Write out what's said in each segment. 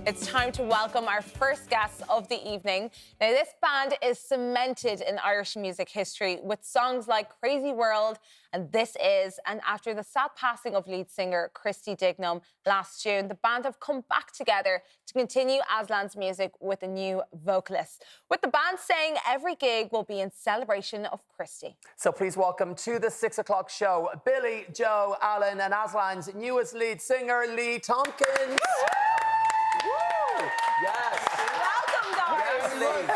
It's time to welcome our first guest of the evening. Now, this band is cemented in Irish music history with songs like Crazy World and This Is. And after the sad passing of lead singer Christy Dignam last June, the band have come back together to continue Aslan's music with a new vocalist. With the band saying every gig will be in celebration of Christy. So please welcome to the 6 o'clock show, Billy, Joe, Alan and Aslan's newest lead singer, Lee Tomkins. Yes. Welcome, guys. Yes, Lee.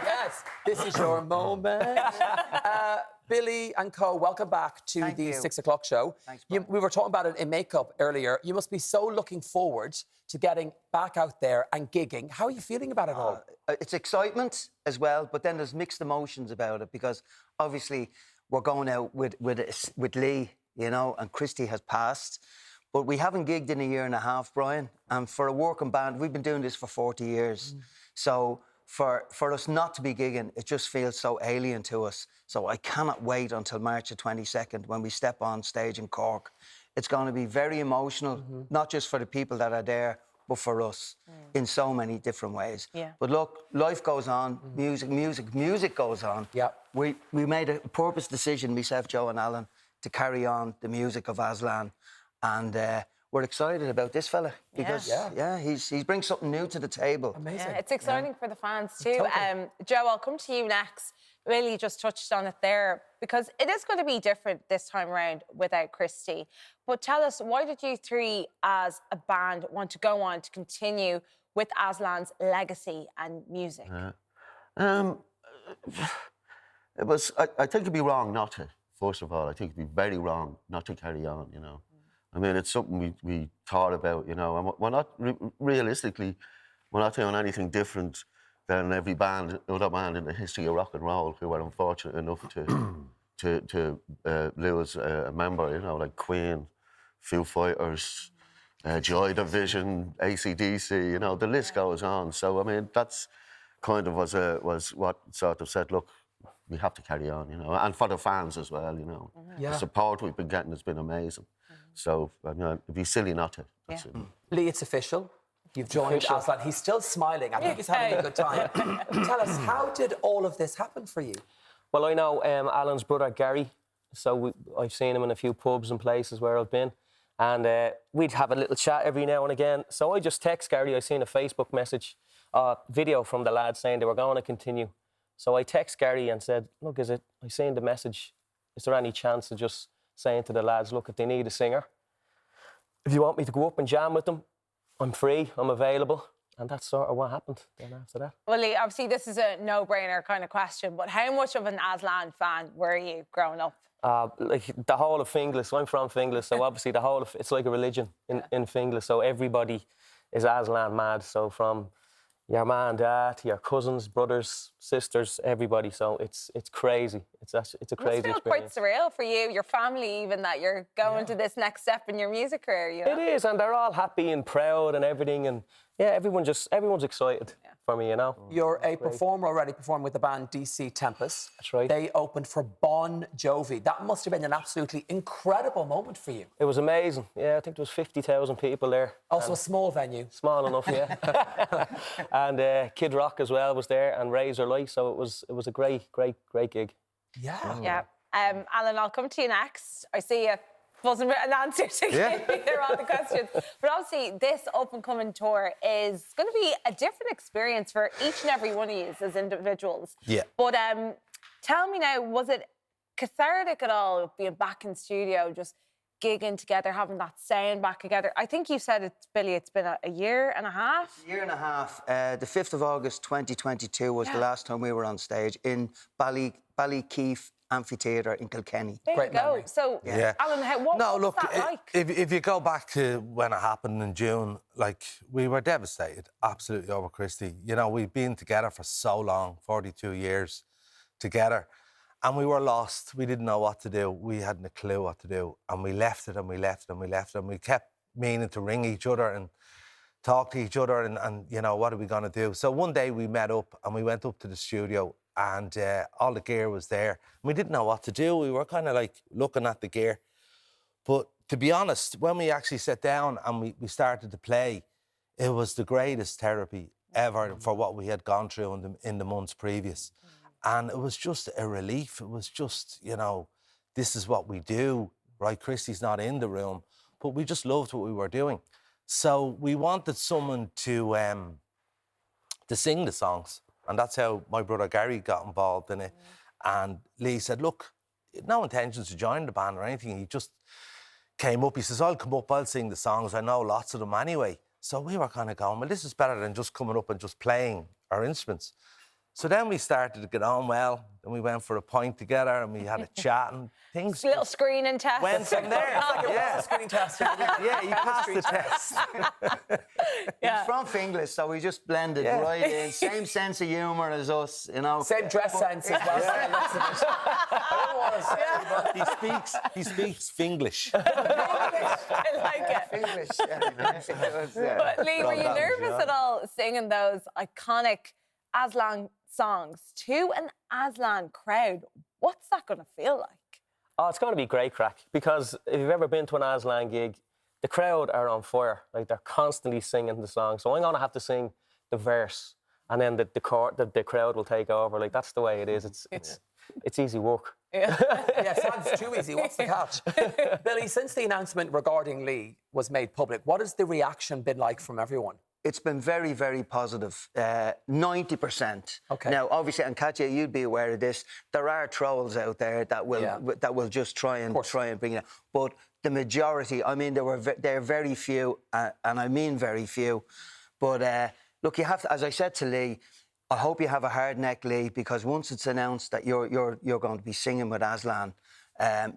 Yes, this is your moment. Billy and co, welcome back to the 6 o'clock show. Thanks, We were talking about it in makeup earlier. You must be so looking forward to getting back out there and gigging. How are you feeling about it all? It's excitement as well, but then there's mixed emotions about it because obviously we're going out with Lee, you know, and Christy has passed. But we haven't gigged in a year and a half, Brian. And for a working band, we've been doing this for 40 years. So for us not to be gigging, it just feels so alien to us. So I cannot wait until March the 22nd when we step on stage in Cork. It's going to be very emotional, not just for the people that are there, but for us in so many different ways. Yeah. But look, life goes on, music goes on. Yeah. We made a purpose decision, myself, Joe and Alan, to carry on the music of Aslan. And we're excited about this fella because, he brings something new to the table. Amazing. Yeah, it's exciting for the fans too. Totally. Joe, I'll come to you next. Really just touched on it there because it is going to be different this time around without Christy. But tell us, why did you three as a band want to go on to continue with Aslan's legacy and music? It was, I think it'd be wrong not to, first of all. I think it'd be very wrong not to carry on, you know. I mean, it's something we thought about, you know, and we're not, realistically, we're not doing anything different than every other band in the history of rock and roll who were unfortunate enough to lose a member, you know, like Queen, Foo Fighters, Joy Division, AC/DC, you know, the list goes on. So, I mean, that's kind of was what sort of said, look, we have to carry on, you know, and for the fans as well, you know. Yeah. The support we've been getting has been amazing. So, I mean, it'd be silly not to. That's it. Lee, it's official. You've joined Aslan. He's still smiling. I think he's having a good time. Tell us, how did all of this happen for you? Well, I know Alan's brother, Gary, so I've seen him in a few pubs and places where I've been, and we'd have a little chat every now and again. So I just text Gary. I seen a Facebook message, video from the lads saying they were going to continue. So I text Gary and said, look, I seen the message. Is there any chance of just saying to the lads, look, if they need a singer, if you want me to go up and jam with them, I'm free, I'm available. And that's sort of what happened then after that. Well, Lee, obviously this is a no-brainer kind of question, but how much of an Aslan fan were you growing up? Like the whole of Finglas. I'm from Finglas, so obviously the whole of it's like a religion in Finglas. So everybody is Aslan mad. So from your mum and dad to your cousins, brothers, sisters, everybody. So it's crazy. It's a crazy experience. Quite surreal for you, your family, even that you're going to this next step in your music career. You know? It is, and they're all happy and proud and everything, and yeah, everyone's excited for me, you know. You're a performer already, performing with the band DC Tempest. That's right. They opened for Bon Jovi. That must have been an absolutely incredible moment for you. It was amazing. Yeah, I think there was 50,000 people there. Also a small venue. Small enough, yeah. And Kid Rock as well was there, and Razor Light. So it was a great gig. Yeah. Yeah. Alan, I'll come to you next. I see you wasn't an answer to give me there all the questions. But obviously, this up-and-coming tour is going to be a different experience for each and every one of you as individuals. Yeah. But tell me now, was it cathartic at all being back in studio, just gigging together, having that sound back together? I think you said it, Billy, it's been a year and a half? A year and a half. The 5th of August 2022 was the last time we were on stage in Ballykeefe Amphitheatre in Kilkenny. There you go. memory. So, Alan, what was that like? If you go back to when it happened in June, like, we were devastated, absolutely, over Christy. You know, we've been together for so long, 42 years together, and we were lost. We didn't know what to do. We hadn't a clue what to do, and we left it, and we left it, and we left it, and we kept meaning to ring each other and talk to each other and you know, what are we going to do? So one day we met up, and we went up to the studio, and all the gear was there. And we didn't know what to do. We were kind of like looking at the gear. But to be honest, when we actually sat down and we started to play, it was the greatest therapy ever for what we had gone through in the months previous. And it was just a relief. It was just, you know, this is what we do, right? Christy's not in the room, but we just loved what we were doing. So we wanted someone to sing the songs. And that's how my brother Gary got involved in it. And Lee said, look, no intentions to join the band or anything. He just came up. He says, I'll come up, I'll sing the songs. I know lots of them anyway. So we were kind of going, well, this is better than just coming up and just playing our instruments. So then we started to get on well. Then we went for a pint together and we had a chat and things. Little screening test. Went from there. Yeah, screening test. Yeah, you passed the test. He's from Finglas, so we just blended right in. Same sense of humour as us, you know. Same dress sense as well. I don't want to say, but He speaks Finglish. I like it. English. But Lee, were you nervous at all singing those iconic Aslan songs to an Aslan crowd? What's that going to feel like? Oh, it's going to be great crack, because if you've ever been to an Aslan gig, the crowd are on fire. Like, they're constantly singing the song. So I'm going to have to sing the verse, and then the crowd will take over. Like, that's the way it is. It's easy work. yeah, it sounds too easy. What's the catch? Billy, since the announcement regarding Lee was made public, what has the reaction been like from everyone? It's been very, very positive. 90%. Okay. Now, obviously, and Katya, you'd be aware of this. There are trolls out there that will just try and bring it. But the majority, I mean, they're very few, and I mean very few. But look, you have to, as I said to Lee, I hope you have a hard neck, Lee, because once it's announced that you're going to be singing with Aslan,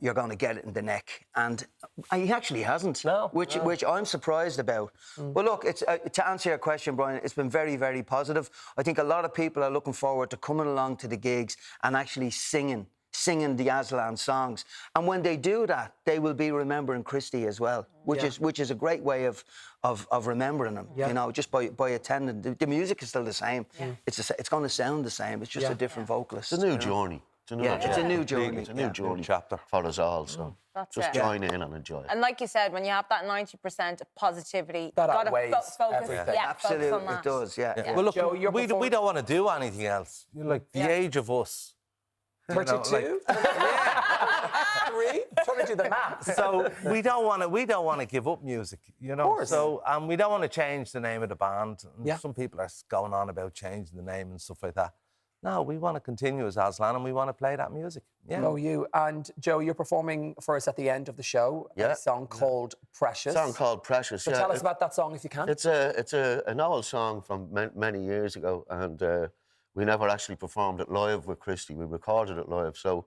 you're going to get it in the neck. And he actually hasn't, which I'm surprised about. But look, it's to answer your question, Brian, it's been very, very positive. I think a lot of people are looking forward to coming along to the gigs and actually singing the Aslan songs. And when they do that, they will be remembering Christy as well, which is a great way of remembering him, you know, just by attending. The music is still the same. It's going to sound the same. It's just a different vocalist. It's a new journey. It's a new journey. It's a new journey chapter for us all. So just join in and enjoy it. And like you said, when you have that 90% positivity, that you've got outweighs to focus. everything. Yeah, Absolutely, focus on that. it does. Yeah. Well, look, Joe, we don't want to do anything else. You're like the age of us. 32? You know, like, 3? Trying to do the math. so we don't want to give up music, you know. Of course. So we don't want to change the name of the band. And some people are going on about changing the name and stuff like that. No, we want to continue as Aslan and we want to play that music. Yeah. No, you. And Joe, you're performing for us at the end of the show. A song called Precious. A song called Precious. So tell us about that song if you can. It's an old song from many years ago, and we never actually performed it live with Christy. We recorded it live, so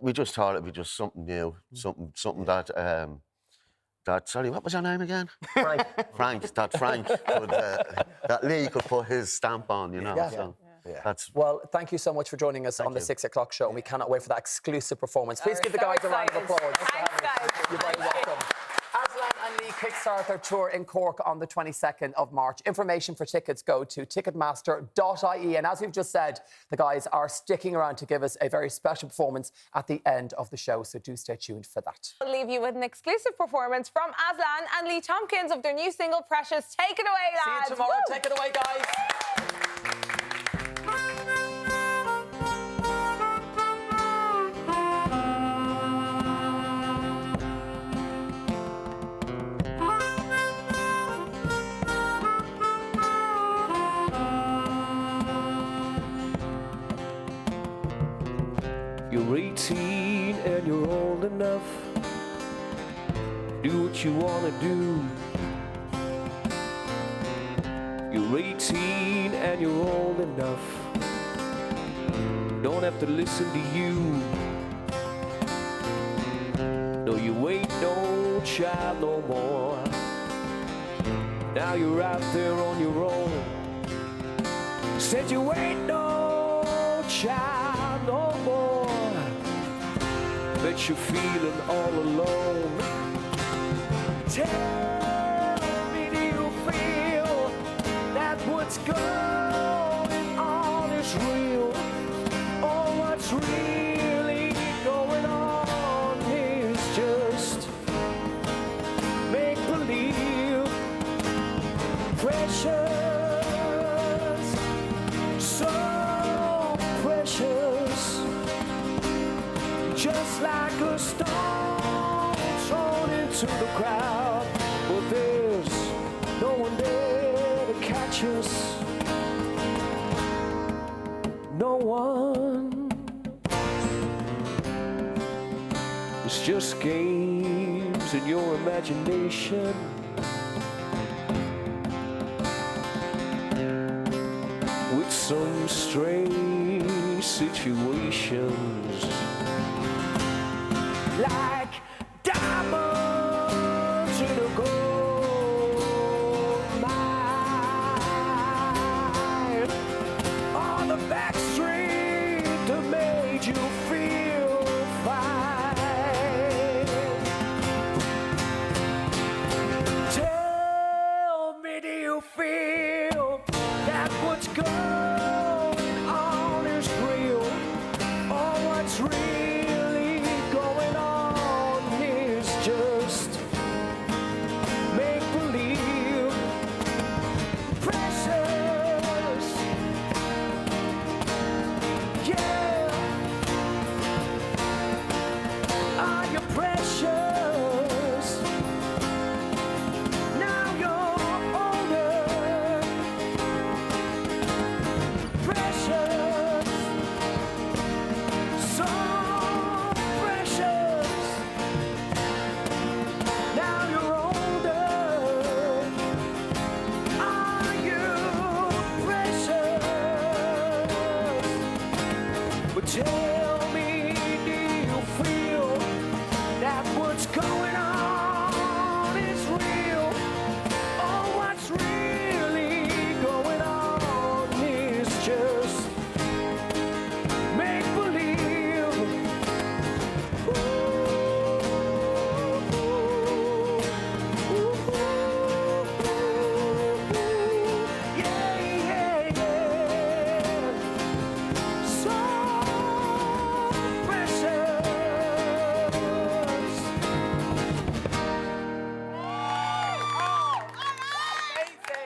we just thought it'd be just something new, something that. Sorry, what was your name again? Frank. Frank could, that Lee could put his stamp on, you know. Yeah. So. Yeah. Well, thank you so much for joining us on the 6 o'clock show, and we cannot wait for that exclusive performance. Please give the guys a round of applause. Thanks, guys. You're very welcome. Aslan and Lee kickstart their tour in Cork on the 22nd of March. Information for tickets go to ticketmaster.ie. And as we've just said, the guys are sticking around to give us a very special performance at the end of the show, so do stay tuned for that. We'll leave you with an exclusive performance from Aslan and Lee Tomkins of their new single, Precious. Take it away, lads. See you tomorrow. Woo! Take it away, guys. You're 18 and you're old enough. Do what you want to do. You're 18 and you're old enough. Don't have to listen to you. No, you ain't no child no more. Now you're out there on your own. Said you ain't no child no more. Bet you're feeling all alone. Tell me, do you feel that what's going on is real? Or what's really going on is just make believe? to the crowd, but there's no one there to catch us. No one. It's just games in your imagination. With some strange situations, like diamonds in a gold mine, on the back street that made you feel fine. Tell me, do you feel that what's going